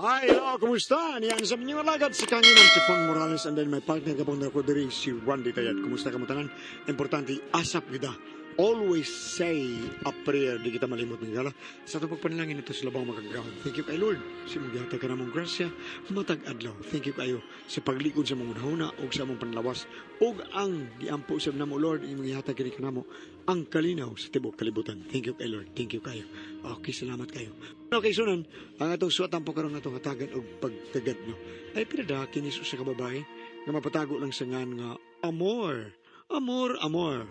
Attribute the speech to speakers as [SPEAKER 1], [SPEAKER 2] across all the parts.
[SPEAKER 1] Hi, hello, kumusta? Yan sa minyong alagad si Kangin ng Tifon Morales and then my partner kapag na ko diri si Randy Tayat. Kumusta ka mo tanan? Importante, asap gida. Always say a prayer, di kita malimot ng gala. Sa itong pagpanalangin ito sa labang magagawa. Thank you kay Lord. Si magyata ka namong grasya, matag adlaw. Thank you kayo sa paglikod sa mong unahuna o sa mong panlawas. O ang giampo sa namo Lord, imong ihata kini ka namo ang kalinaw sa tibok kalibutan. Thank you kay Lord. Thank you kayo. Okay, salamat kayo. Okay, sunan, ang atong suwatan po karon atong hatagan og pagtagad no. Ay pinada kini sa kababae nga mapatago lang sa ngan nga amor. Amor, amor.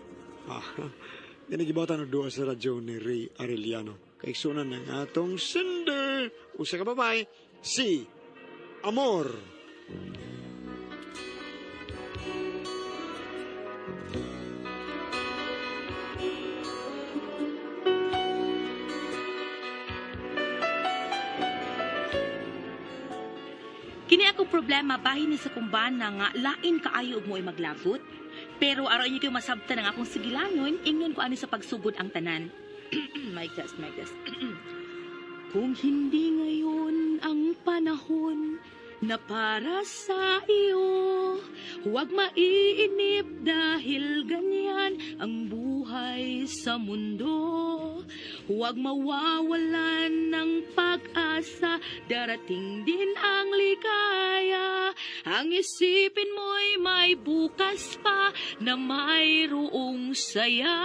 [SPEAKER 1] Ginigibatan ng duwa sa radyo ni Ray Arellano. Kay sunan ng atong sender o sa kababae, si Amor.
[SPEAKER 2] Kini ako problema bahin ni sa kumbana nga lain kaayo og mo'y maglagot. Pero araw niyo kayo masabtan ng akong sigilanon, ingnon ko ani sa pagsugod ang tanan. my gosh, my gosh. Kung hindi ngayon ang panahon na para sa iyo, huwag maiinip dahil ganyan ang buhay sa mundo. Huwag mawawalan ng pag-asa, darating din ang ligaya. Ang isipin mo'y may bukas pa na mayroong saya.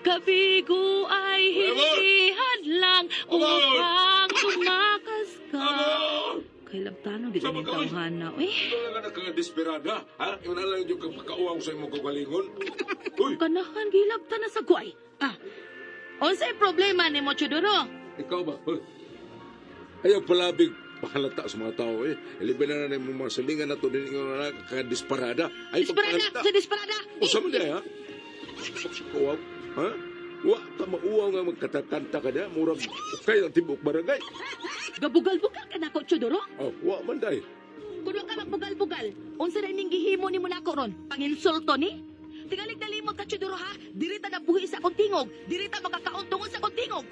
[SPEAKER 2] Kabigo ay hindi hadlang upang tumakas ka. Kay labtano, di ka
[SPEAKER 3] Sama ka,
[SPEAKER 2] nang tawhan na. Uy,
[SPEAKER 3] Wala ka na kang desperada, ha? Yung nalang yung kakauaw sa imong kagalingon. Uy,
[SPEAKER 2] kanahan, gilabta na sa guay. Unsay problema ni mo, Chudoro?
[SPEAKER 3] ikaw ba? Uy. Ayaw palabig pahalata sa mga tao eh. Ilibin na yung mga salingan na ito din yung kakadesperada. Ay,
[SPEAKER 2] Disparada! Sa disparada!
[SPEAKER 3] O sa mga ha? Uwaw, ha? Wa ka mauwaw nga magkatakanta ka na. Murag kay ang tibok barangay.
[SPEAKER 2] Gabugal-bugal ka na ko, Chudoro?
[SPEAKER 3] Oh, wa man day.
[SPEAKER 2] Kuno ka magbugal-bugal. Unsa na ning gihimo ni mo nako ron? Panginsulto ni? Tingalig na limot ka, Chudoro, ha? Dirita na buhi sa akong tingog. Dirita makakaon tungod sa akong tingog.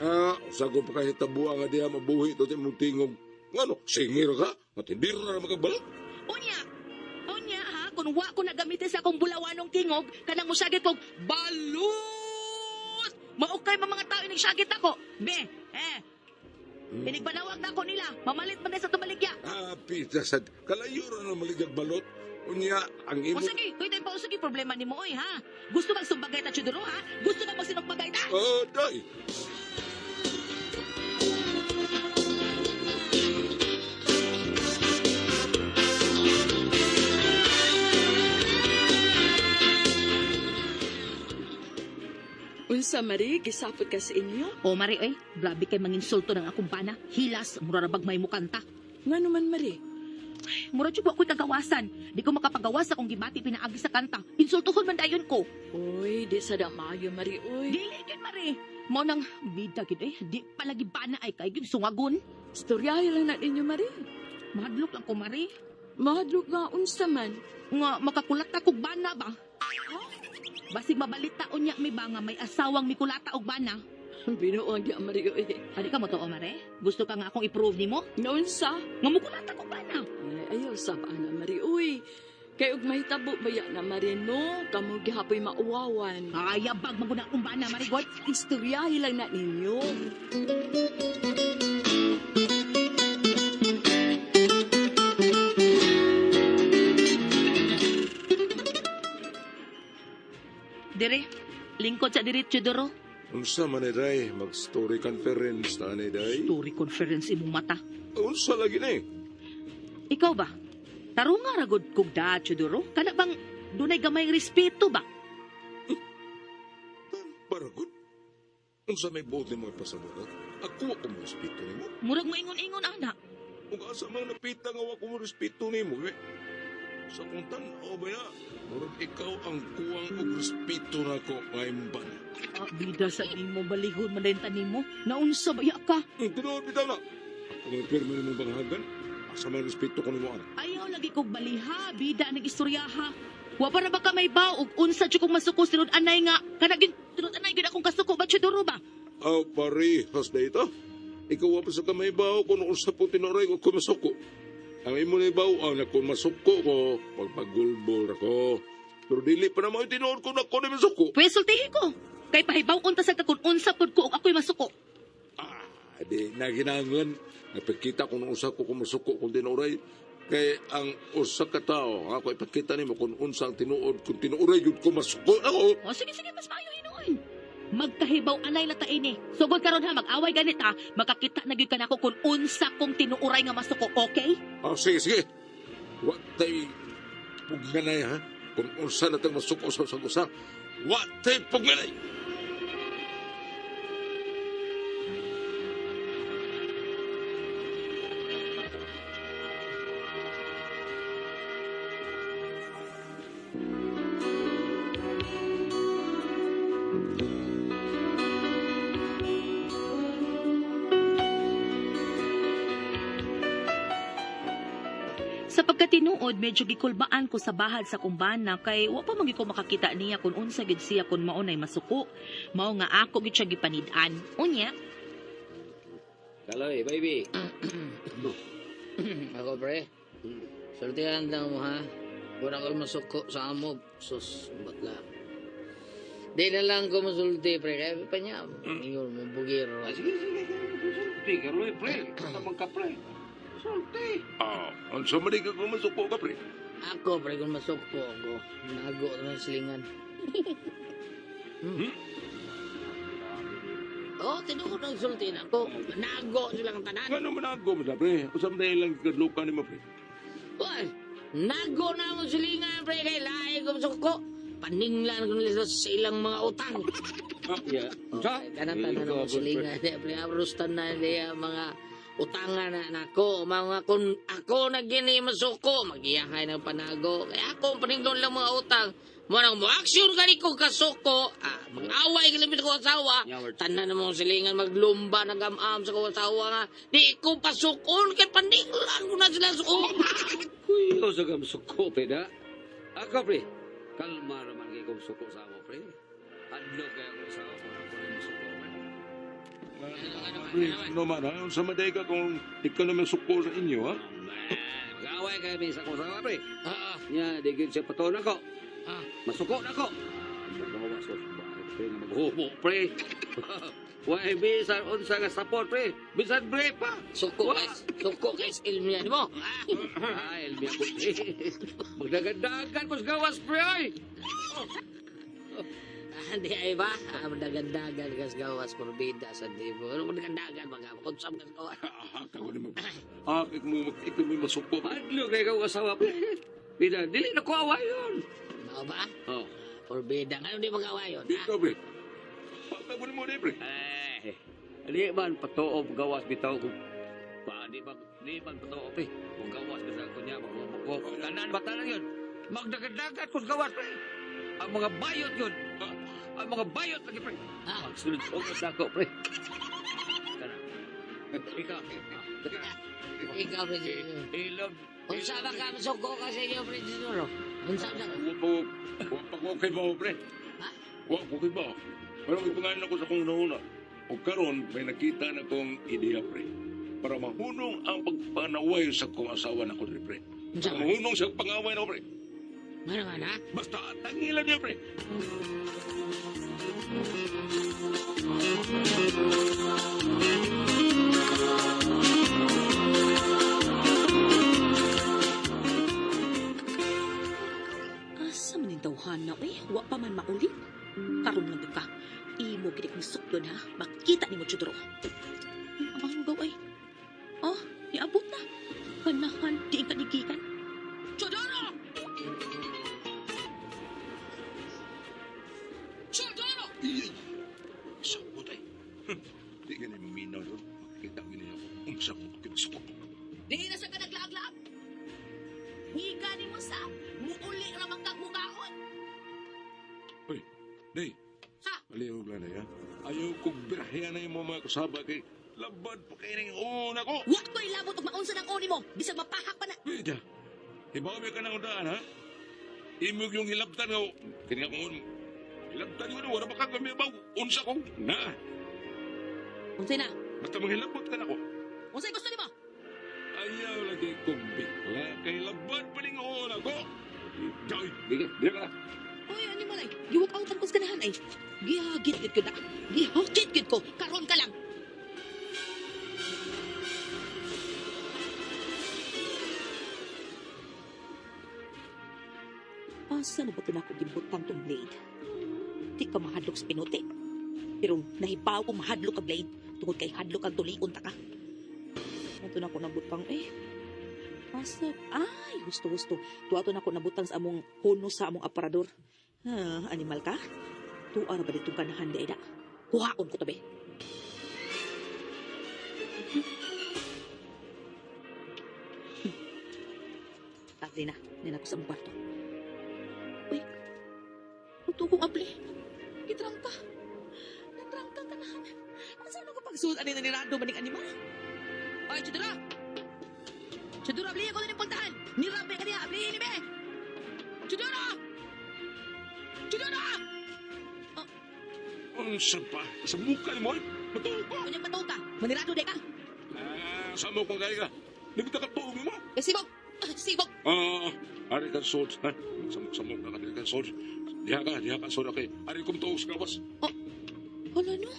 [SPEAKER 3] Sago pa kahit tabuha nga diha mabuhi ito mong tingog. Ngano, singir ka? Matindir na magkabalak.
[SPEAKER 2] Unya! Unya, ha? Kung wa ko nagamitin sa akong bulawanong tingog, kanang musagit kong balut! Maukay mga tao ining sagit ako. Be, pinigbanawag na ako nila. Mamalit man na sa tumaligya.
[SPEAKER 3] Pitasad. Kalayo na maligag balot. Unya, ang imo...
[SPEAKER 2] O sige, kung ito'y pausagi problema ni mo, oy, ha? Gusto bang sumbagay ta, Chudoro, ha? Gusto bang magsinugbagay ta?
[SPEAKER 3] Day.
[SPEAKER 4] Unsa Mari, gisapot ka sa inyo?
[SPEAKER 2] O, Mari, oy, grabe kay manginsulto ng akong bana. Hilas, murarabag may mukanta.
[SPEAKER 4] Nga naman Mari.
[SPEAKER 2] Mura jud ako'y kagawasan. Di ko makapagawas akong gibati pinaagi sa kanta. Insultuhon man dayon ko.
[SPEAKER 4] Uy, di sa damayo Mari, uy.
[SPEAKER 2] Dili gyud, Mari. Mo nang bida gyud eh. Di palagi bana ay kay gyud sungagon.
[SPEAKER 4] Storyahe lang na ninyo Mari.
[SPEAKER 2] Mahadlok lang ko, Mari.
[SPEAKER 4] Mahadlok nga unsa man.
[SPEAKER 2] Nga makakulat akong bana ba? Basig mabalita unya mi ba nga may asawang mikulata og bana.
[SPEAKER 4] Binuon di Mari, uy.
[SPEAKER 2] Adi ka mo to, Mare? Gusto ka nga akong i-prove nimo?
[SPEAKER 4] Naunsa?
[SPEAKER 2] Nga mukulata ko bana.
[SPEAKER 4] Ay, ayaw sa na Mari, uy. Kay og mahitabo baya na Mari, no? Kamu gihapoy mauwawan.
[SPEAKER 2] Ayabag maguna akong bana, Marigot.
[SPEAKER 4] Istoryahe lang na ninyo.
[SPEAKER 2] Dire, lingkod sa diri, Chudoro.
[SPEAKER 3] Unsa man ni day, mag-story conference na ni day.
[SPEAKER 2] Story conference imong mata.
[SPEAKER 3] Unsa lagi ni?
[SPEAKER 2] Ikaw ba? Tarunga ragod kog da, Chudoro? Kana bang dunay gamay respeto ba?
[SPEAKER 3] Baragod. Unsa may buot ni mga pasabot? Ako ako mo respeto nimo.
[SPEAKER 2] Murag maingon-ingon, anak.
[SPEAKER 3] Kung asa mang napita nga ako mo respeto nimo, eh. Sa kung tanaw ba ya, murag ikaw ang kuwang og respeto na ko ngayon ba?
[SPEAKER 2] Bida sa imo balihon mandayon nimo. Naunsa ba ya ka?
[SPEAKER 3] Tinuod bitaw na. Ako may pirma ni mong banghagan. Asa may respeto ko nimo ana.
[SPEAKER 2] Ayaw lagi kog baliha, bida nag istoryaha. Wa para ba ka may baog unsa jud kong masuko sunod anay nga kanagin sunod anay gid akong kasuko ba Chudoro ba?
[SPEAKER 3] Parehas na ito. ikaw pa sa kamay bawo kung usap po tinuray ko kung masuko. Ang imo na bawo, na kung masuko ko, magpagulbol ako. Pero dili pa naman yung tinuod ko na ko na masuko.
[SPEAKER 2] Pwes sultihin ko. Kay pahibaw unta sa takon unsa pud ko ug ako'y masuko.
[SPEAKER 3] Di na ginangan. Napagkita ko nung usa ko kung masuko kung tinuray. Kay ang usa ka tao, ako ipakita nimo kung unsa ang tinuod, kung tinuray yun ko masuko ako.
[SPEAKER 2] O sige, mas maayo hinuon. Magkahibaw anay la ta ini. Sugod karon ha, mag-away ganit ha. Makakita na gyud kanako kung unsa kong tinuuray nga masuko, okay?
[SPEAKER 3] Sige. Wa tay pugganay ha. Kung unsa na tang masuko sa usa. Wa tay pugganay.
[SPEAKER 2] Sa pagkatinuod, medyo gikulbaan ko sa bahad sa kumbana kay wa pa magi ko makakita niya kung unsa gid siya kung maunay masuko. Mao nga ako gid siya gipanid-an. Unya,
[SPEAKER 5] Kaloy, baby. Ako, pre. Sultihan lang mo, ha? Kung ako masuko sa amob, sus, batla. Di na lang ko masulti, pre. Kaya pa niya, ingon mo, bugiro.
[SPEAKER 3] Sige. Sulti, Kaloy, pre. Katamang ka, pre. Sulti. Unsa man ka kung masuko ka, pre?
[SPEAKER 5] Ako, pre, kung masuko ako, nago na ng silingan. Oh, tinuod ang sulti na ako. Nago silang tanan.
[SPEAKER 3] Ano man ako mo, pre? Usap na ilang kadlukan ni mo, pre.
[SPEAKER 5] Uy, nago na mo silingan, pre. Kaya lahi ko masuko. Paninglan ko nila sa ilang mga utang.
[SPEAKER 3] Yeah.
[SPEAKER 5] Okay, kanatan na mo silingan. Pre, arustan na nila mga utangan na nako. Mga kung ako na gini masuko, magiyahay ng panago. Kaya ako, paninglan lang mga utang. Manang mo aksyon gani ko kasuko, mag-away kalabit ko asawa, tanan na mong silingan maglumba nagamam sa ko asawa nga, di ko pasukon kay paninglan ko na sila suko.
[SPEAKER 6] Uy, o sa kam suko, pre, da? Ako, pre, kalma naman kayo kung suko sa ako, pre. Adlo kaya ko sa ako na kung suko, pre.
[SPEAKER 3] Pre, no man, ha? Unsa man ka kung ikaw naman suko sa inyo, ha?
[SPEAKER 6] Mag-away kayo minsan ko sa ako, pre.
[SPEAKER 5] Ya,
[SPEAKER 6] Nya, di gid siya patunan ko.
[SPEAKER 5] Ah.
[SPEAKER 6] Masuko na ko. Magawa sa bakit, pre, nga maghubo, pre. Why, bisan unsa nga support, pre. Bisan bre pa.
[SPEAKER 5] Suko guys, ilmihan mo.
[SPEAKER 6] Elmi ako, pre. Magdagandagan mo sa gawas, pre, ay.
[SPEAKER 5] Hindi ay ba? Madagandagan kas gawas porbida sa dibo. Ano madagandagan mga konsam kas gawas.
[SPEAKER 3] Ako naman. Ikaw mo masuko.
[SPEAKER 6] Adlo kayo asawa, pre. Bida, dili na ko away yun.
[SPEAKER 5] Ano ba?
[SPEAKER 6] Oh.
[SPEAKER 5] Porbida. Ngayon di magawa yun, ha?
[SPEAKER 3] Ikaw, pre. Pagkabunin mo, pre.
[SPEAKER 6] Di man patuob gawas bitaw ko. Di man patuob eh. Kung gawas bitaw ko niya, magmumukok. Tanan ba tanan yun? Magdagadagat kung gawas pre. Ang mga bayot yun. Ang mga bayot lagi pre. Magsunod ko sa ako pre. Ikaw.
[SPEAKER 5] Ikaw, pre.
[SPEAKER 6] Ilog.
[SPEAKER 5] Unsa ba ka masuko ka sa inyo, pre? Unsa ba?
[SPEAKER 3] Huwag pa ko kay bao, pre.
[SPEAKER 5] Ha?
[SPEAKER 3] Huwag ko kay bao. Pero ipangalan ako sa kong nauna. O karon may nakita na kong ideya, pre. Para mahunong ang pagpanaway sa kong asawa na ko, pre.
[SPEAKER 5] Unsa ba?
[SPEAKER 3] Mahunong sa pangaway na ko, pre.
[SPEAKER 5] Ano nga na?
[SPEAKER 3] Basta tangilan niya, pre.
[SPEAKER 2] asa man yung tawhana, wa pa man maulit. Karon lang ka. Imo gid kong suklon ha. Makita ni mo chudro. Ang gaway. Oh, niabot na. Kanahan, di ka digikan. Chodoro! Chodoro!
[SPEAKER 3] Iyay! Sabot ay. Di ka na minaw doon. Makikita ko niya ako. Umsa ko kinasuko.
[SPEAKER 2] Di na sa kanaglaag-laag. Higa ni mo sa muuli ramang kang mugahon.
[SPEAKER 3] Uy, Day.
[SPEAKER 2] Ha?
[SPEAKER 3] Aliw na ya. Ayaw kong birahiyan na yung mga kasaba kay labad pa kayo ng una ko.
[SPEAKER 2] Wa ko'y labot og maunsa ng uni mo. Bisag mapahak pa na.
[SPEAKER 3] Pwede. Ibawi ka ng undaan, ha? Imog yung hilabtan nga. Kini nga kung hilabtan yun, wala ba ka kami ba? Unsa ko? Na.
[SPEAKER 2] Unsay na?
[SPEAKER 3] Basta manghilabot ka na ko.
[SPEAKER 2] Unsay gusto nimo?
[SPEAKER 3] Ayaw lagi kong bigla. Kay laban pa rin ako na ko. Joy, di ka na.
[SPEAKER 2] Uy, ano mo lang? Giwak out ang kuskanahan ay. Gihagit gid ko na. Gihagit gid ko. Karon ka lang. Asa na ba ito na ako gibutang tong blade? Di ka mahadlok sa pinuti. Pero nahibaw kong mahadlok ka blade. Tungod kay hadlok ang tulion ta ka. Ito na ako nabutang Asa? Ay, gusto. Tuwato na ako nabutang sa among huno sa among aparador. Animal ka? Tuara ba ditong kanahan di da? Kuhaon ko to be. Abli na. Nina ko sa among kwarto. Uy. Ito kong abli. Gitrangka. Natrangka kanahan. Saan ako pagsuot? Ano na ni Rando maning animal? Ay, Chudura! Chudura, abli ko na yung puntahan! Nirabe ka niya! Abli ni be! Chudura! Chudura!
[SPEAKER 3] Unsa pa? Sa mukha ni mo, matuog ko.
[SPEAKER 2] Kanyang pataw ka! Manirado de ka!
[SPEAKER 3] Sa mo kong gaya ka. Nabita ka tuog mo.
[SPEAKER 2] Eh, sibog! Sibog!
[SPEAKER 3] Ari ka sod, ha? Samok na ka, ari ka sod. Diha ka sod, okay? Ari kong tuog sa gawas.
[SPEAKER 2] Wala no?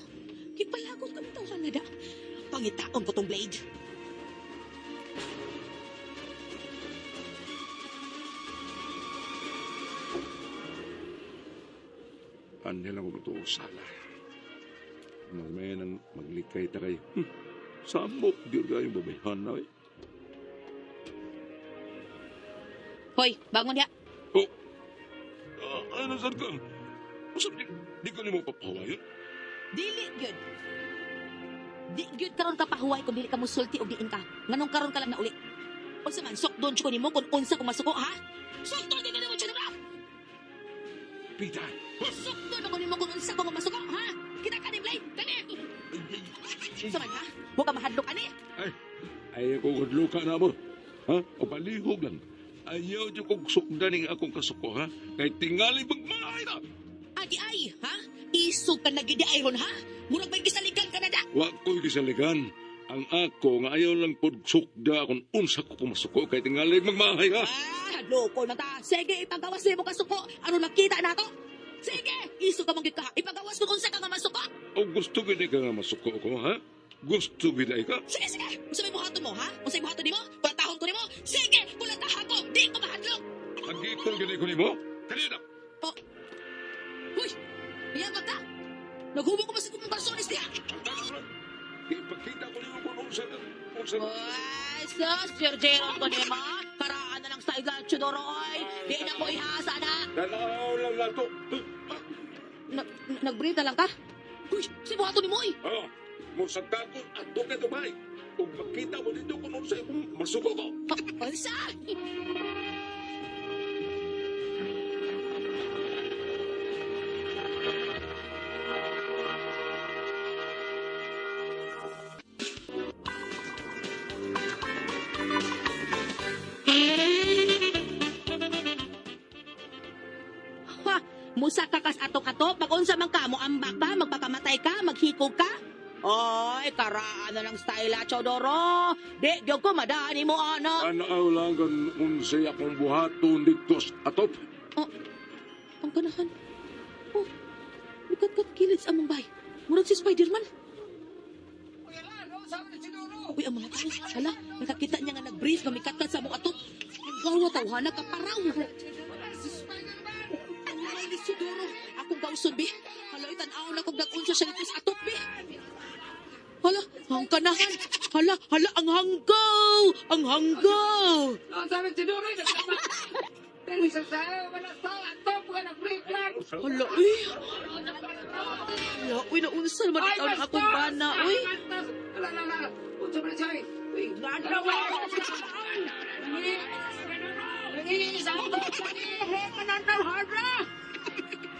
[SPEAKER 2] Kipalagot kami tao Canada. Pangitaon ko tong blade.
[SPEAKER 3] Anila mo ito sala. May nang maglikay ta kayo. Samok, di kayo babayhan na eh.
[SPEAKER 2] Hoy, bangon ya!
[SPEAKER 3] Oh, ay nasan ka? Masap, di ka ni mo papawayan?
[SPEAKER 2] Dili gyud. Di gyud karon ka pahuway kung dili ka musulti o diin ka. Nganong karon ka lang na uli. Unsa man sokdon ko nimo kung unsa ko masuko ha? Sokdon din nimo Chudura!
[SPEAKER 3] Pita!
[SPEAKER 2] Sokdon ako nimo kung unsa ko masuko ha? Kita ka ni blade kani. Unsa man ha? Wa ka mahadlok ani.
[SPEAKER 3] Ayaw ko gudluka na mo. Ha? O palihog lang. Ayaw dyan kong sukdaning akong kasuko, ha? Kay tingali magmahay na.
[SPEAKER 2] Adi ay, ha? Isog ka na gidi ayron ha? Murag may gisaligan ka na da.
[SPEAKER 3] Wa ko'y kisaligan. Ang ako nga ayaw lang po sukda kung unsa ko kumasuko kay tingali magmahay, ha?
[SPEAKER 2] Loko na ta. Sige, ipagawas mo kasuko. Ano nakita na to? Sige, isog ka mong gika. Ipagawas kung unsa ka nga masuko.
[SPEAKER 3] O gusto gina ka nga masuko ko, ha? Gusto gina ka?
[SPEAKER 2] Sige. Unsa may buhaton mo, ha? Unsa may buhaton nimo? Kulatahon ko nimo? Sige, kulatahan ko. Di ko mahadlok.
[SPEAKER 3] Kagiton gina ko ni mo? Kanina!
[SPEAKER 2] Uy, iyabag ka. Naghubog ko ba sa kong barsones niya?
[SPEAKER 3] Ipakita ko niyo kung unsa.
[SPEAKER 2] Uy, sus, Sergero ko nimo. Karaan na lang sa iga, Chudoro, oy. Di na ko ihasa na.
[SPEAKER 3] Dalaw lang lang to.
[SPEAKER 2] Nag-breathe na lang ka? Uy, si buhaton nimo, oy.
[SPEAKER 3] Musagka ko at doon ka dumay. Kung makita mo dito kung unsa kung masuko ko.
[SPEAKER 2] Unsa? Musa ka kas atok-atok, pag-unsa man ka, mo ambak ka, magpakamatay ka, maghikog ka? Oy, karaan na lang style Chodoro. Di, gyud ko madani mo, anak.
[SPEAKER 3] Anaaw lang kan unsay akong buhaton dito sa atop.
[SPEAKER 2] Ang kanahan. Oh, mikat-kat kilid sa among bay. Murag si Spider-Man. Uy, ang mga tanis. Hala, nakakita niya nga nag-breathe, mamikat-kat sa among atop. Ang gawa tawhana ka paraw. Ay, Sidoro, akong gauson, bi. Hala, itanaw na kong nag-unsa siya dito sa atop, bi. Hala, ang kanahan. Hala, ang hanggaw. Ang hanggaw. Hala, uy. Hala, uy, naunsa naman ikaw na akong bana, uy.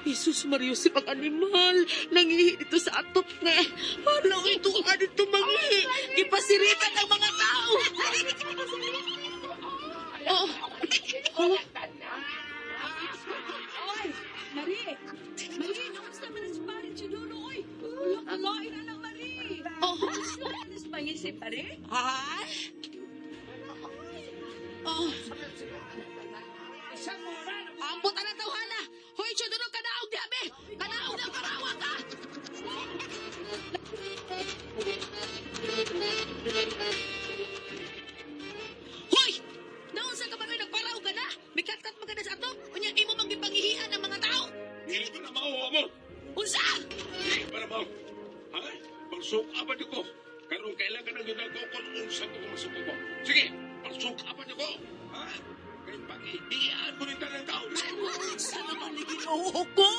[SPEAKER 2] Jesus Mario, si pag-animal. Nangihi dito sa atop nga. Hala, ito dito mangihi. Ipasiritan ang mga tao. Oh, hala. Oy, Marie. Marie, nakas naman ang sparin si Dulo, oy. Wala, kalain na lang, Marie. Oh,
[SPEAKER 5] Ambot na tawhana. Hoy, chuduro kadaog di abi. Kadaog na parawa ka. Hoy! Naon sa kabanoy nagparaw ka na? Mikatkat maganda sa ato? Unya imo mang gipangihian ang mga tao?
[SPEAKER 3] Dili ko na mao, amor.
[SPEAKER 5] Unsa?
[SPEAKER 3] Dili para mao. Ha? Pagsuka ba di ko? Karong kailan ka nang ginagawa ko kung unsa ko masuko ko. Sige, pagsuka ba di ko? Ha? Kay pag-iiyan ko rin ng tao.
[SPEAKER 5] Sa naman ni Ginoo ko?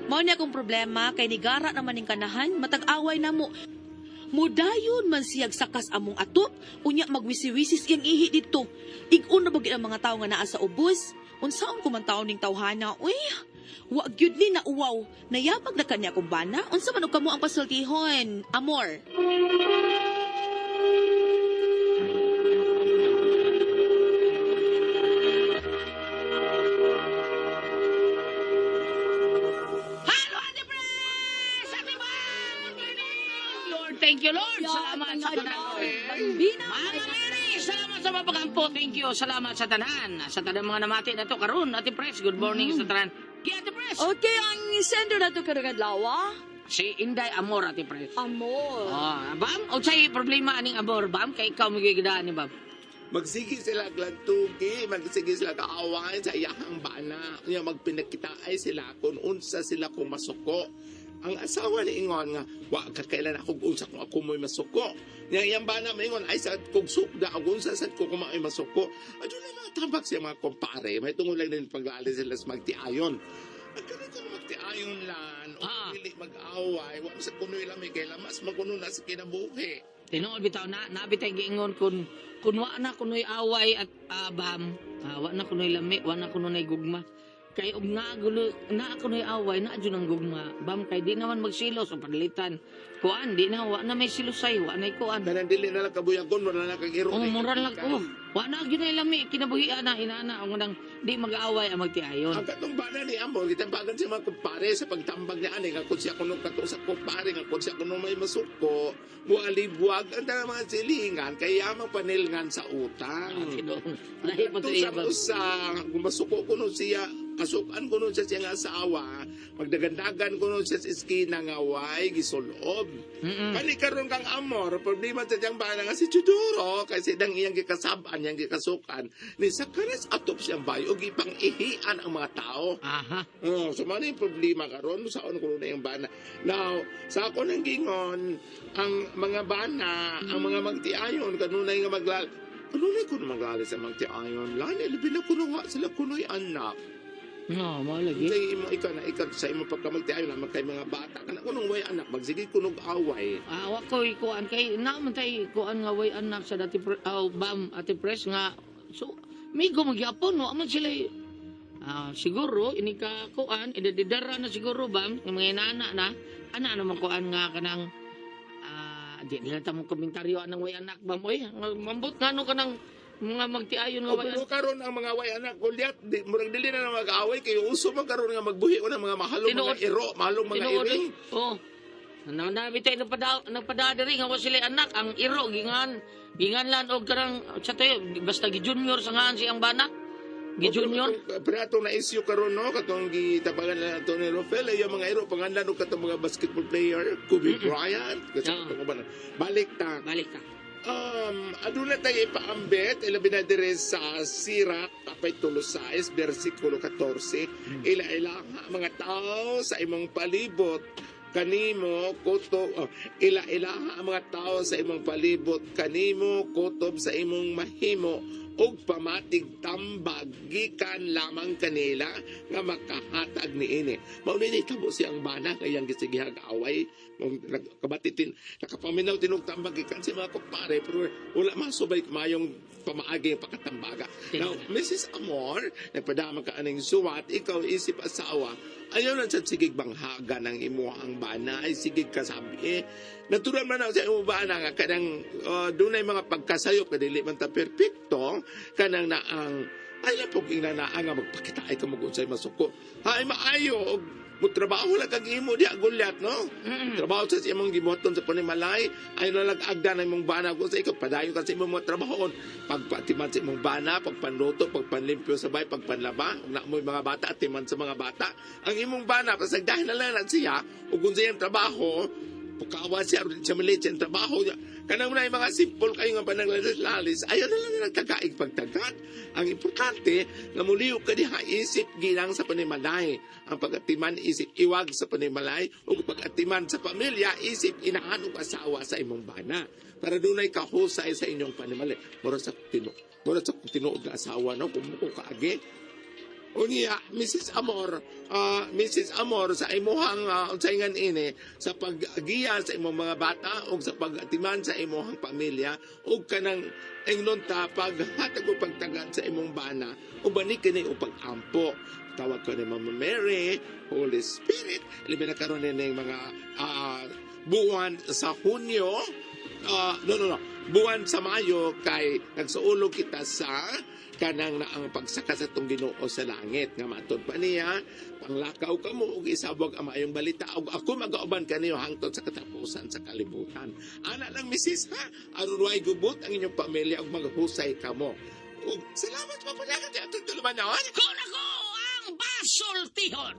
[SPEAKER 2] Mao niya akong problema kay nigara naman ning kanahan matag-away namo. Mudayon man siyag sakas among atop, unya magwisi-wisis iyang ihi dito. Ig-un na bagi ang mga tawo nga naa sa ubos. Unsaon ko man taon ning tawhana? Uy, wa gyud ni na uwaw. Nayabag na kanya akong bana. Unsa man og kamo ang pasultihon? Amor.
[SPEAKER 5] Halo, Ate Pres! Ate Bang! Lord, thank you, Lord. Salamat sa tanan.
[SPEAKER 4] Bina.
[SPEAKER 5] Mama Mary, salamat sa papagampo. Thank you. Salamat sa tanan. Sa tanan mga namati na to karon, Ate Pres. Good morning sa tanan. Kaya Ate Pres.
[SPEAKER 4] Okay, ang sender na to kadlawa.
[SPEAKER 5] Si Inday Amor, Ate Pres.
[SPEAKER 4] Amor.
[SPEAKER 5] Bam, o sa'yo problema aning Amor, Bam? Kay ikaw magigidaan ni Bam.
[SPEAKER 7] Magsige sila glagtugi, magsige sila kaaway sa iyahang bana. Nga magpinakitaay sila kung unsa sila kung masuko. Ang asawa ni Ingon nga, wa ka kailan ako unsa kung ako mo'y masuko. Nga iyang bana maingon, ay sa kong sukda, o unsa sa ko kumaay masuko. Adyo na mga tambak siya mga kumpare, may tungol lang din paglali sila sa magtiayon. At ganito na magtiayon lan, o pili mag-away, wa sa kunoy lang may kailan, mas makuno na sa kinabuhi.
[SPEAKER 5] Tinuod bitaw na, nabitay giingon kun wa na kunoy away at Bam, wa na kunoy lami, wa na kunoy gugma. Kay og nga gulo na kunoy away na adyo nang gugma. Bam kay di naman magsilos o palitan. Kuan di na wa na may silusay, wa na kuan.
[SPEAKER 7] Tanan dili na lang kabuyagon, wala na kag iro.
[SPEAKER 5] Mura lang ko. Wa na gyud na lami kinabuhian na inana ang nang di mag-aaway ang magtiayon.
[SPEAKER 7] Ang katong bana ni Amor, gitambagan siya mga kumpare sa pagtambag niya ani nga kung siya kuno kato sa kumpare nga kung siya kuno may masuko, mualibwag ang tanang mga silingan kaya mapanilngan sa utang.
[SPEAKER 5] Lahi pa to iya Bam.
[SPEAKER 7] Sa kung masuko kuno siya, kasukan kuno siya siyang asawa, magdagandagan kuno siya sa iskina nga way gisulob. Kani karon kang Amor, problema sa siyang bana nga si Chuduro kasi dang iyang gikasaban, iyang gikasukan ni Sakaris atop siyang bayo og ipang ihian ang mga tao.
[SPEAKER 5] Aha.
[SPEAKER 7] So man yung problema karon saan ko na yung bana. Now, sa ako nang gingon, ang mga bana, ang mga magtiayon kanunay nga kanunay ko na maglali sa magtiayon. Lani labi na kuno nga sila kunoy anak.
[SPEAKER 5] No, mo lagi.
[SPEAKER 7] Sa imo ikaw sa imo pagkamagtiayon na kay mga bata kana kunong way anak magsige kunog away.
[SPEAKER 5] Wa ko kuan kay naman tay kuan nga way anak sa dati Bam Ate Pres nga so migo magyapon no aman sila siguro ini ka kuan idadidara na siguro Bam ng mga inana na ana naman kuan nga kanang di nila ta mo komentaryo anang way anak Bam oy mambot ngano kanang mga magtiayon nga way
[SPEAKER 7] Pero karon ang mga way anak kulyat murag dili na mag-away kay uso man karon nga magbuhi ko ng mga mahalong mga iro, mahalong mga iring.
[SPEAKER 5] Oh. Nabitay nagpadadiri nga wa sila anak ang iro gingan lan og karang sa tayo basta gi-junior sa ngan siyang bana. Gi-junior.
[SPEAKER 7] Pero atong na-issue karon no katong gitabangan na ato ni Rafael yung mga iro panganlan og katong mga basketball player, Kobe Bryant, kasi balik ta. Aduna tayo ipaambet, ilabi na dire sa Sira, kapitulo 6, versikulo 14, ila-ila mga tao sa imong palibot, kanimo kutob, ila-ila ang mga tao sa imong palibot, kanimo kutob sa imong mahimo, ug pamatig tambag gikan lamang kanila nga makahatag niini. Mao ni tabo siyang bana kayang gisigihag away kabatitin nakapaminaw tinog tambag gikan si mga kumpare pero wala masubay mayong pamaagi pakatambaga. Now, Mrs. Amor, nagpadama ka aning suwat, ikaw isip asawa, ayaw na sa sigig banghaga ng imo ang bana, ay sigig kasabi. Natural man ako sa imo bana nga, kanang doon ay mga pagkasayop, kadili man ta perfecto, kanang na ang ay lang pong inanaan nga magpakita ay ka mag-unsay masuko. Ay maayo, og mutrabaho lang kag imo di agulyat, no? Trabaho sa imong gibuhaton sa panimalay, ay nalagagda na imong bana kung sa ikaw, padayon ka sa imong mga trabahoon. Pagpatiman sa imong bana, pagpanluto, pagpanlimpyo sa bay, pagpanlaba, ug na mo mga bata, timan sa mga bata. Ang imong bana, pasagdahin na lang siya, ug kung sa iyang trabaho, pagkawa siya, siya maliit siya ang trabaho niya. Kanang na yung mga simple kayo nga panaglalis-lalis, ayaw na lang nagkagaig pagtagat. Ang importante, nga muliw ka diha, isip ginang sa panimalay. Ang pag-atiman, isip iwag sa panimalay. O pag-atiman sa pamilya, isip inahan o asawa sa imong bana. Para dunay kahusay sa inyong panimalay. Mura sa tinuod na asawa, no? Kumuko kaagi. Unya, Mrs. Amor, sa imuhang unsayngan ini, sa pag-agiya sa imong mga bata, o sa pag-atiman sa imuhang pamilya, o kanang ingnon ta, paghatag o pagtagad sa imong bana, o bani kini o pag-ampo. Tawag ko ni Mama Mary, Holy Spirit, libi na karon ni mga buwan sa Hunyo, buwan sa Mayo, kay nagsuulog kita sa kanang na ang pagsaka sa itong Ginoo sa langit nga matod pa niya panglakaw ka mo ug isabog ang maayong balita ug ako magauban kaniyo hangtod sa katapusan sa kalibutan. Ana lang misis ha, aron way gubot ang inyong pamilya ug maghusay kamo. Ug salamat pa pala ka atong tulumanon.
[SPEAKER 5] Kung ako ang basultihon!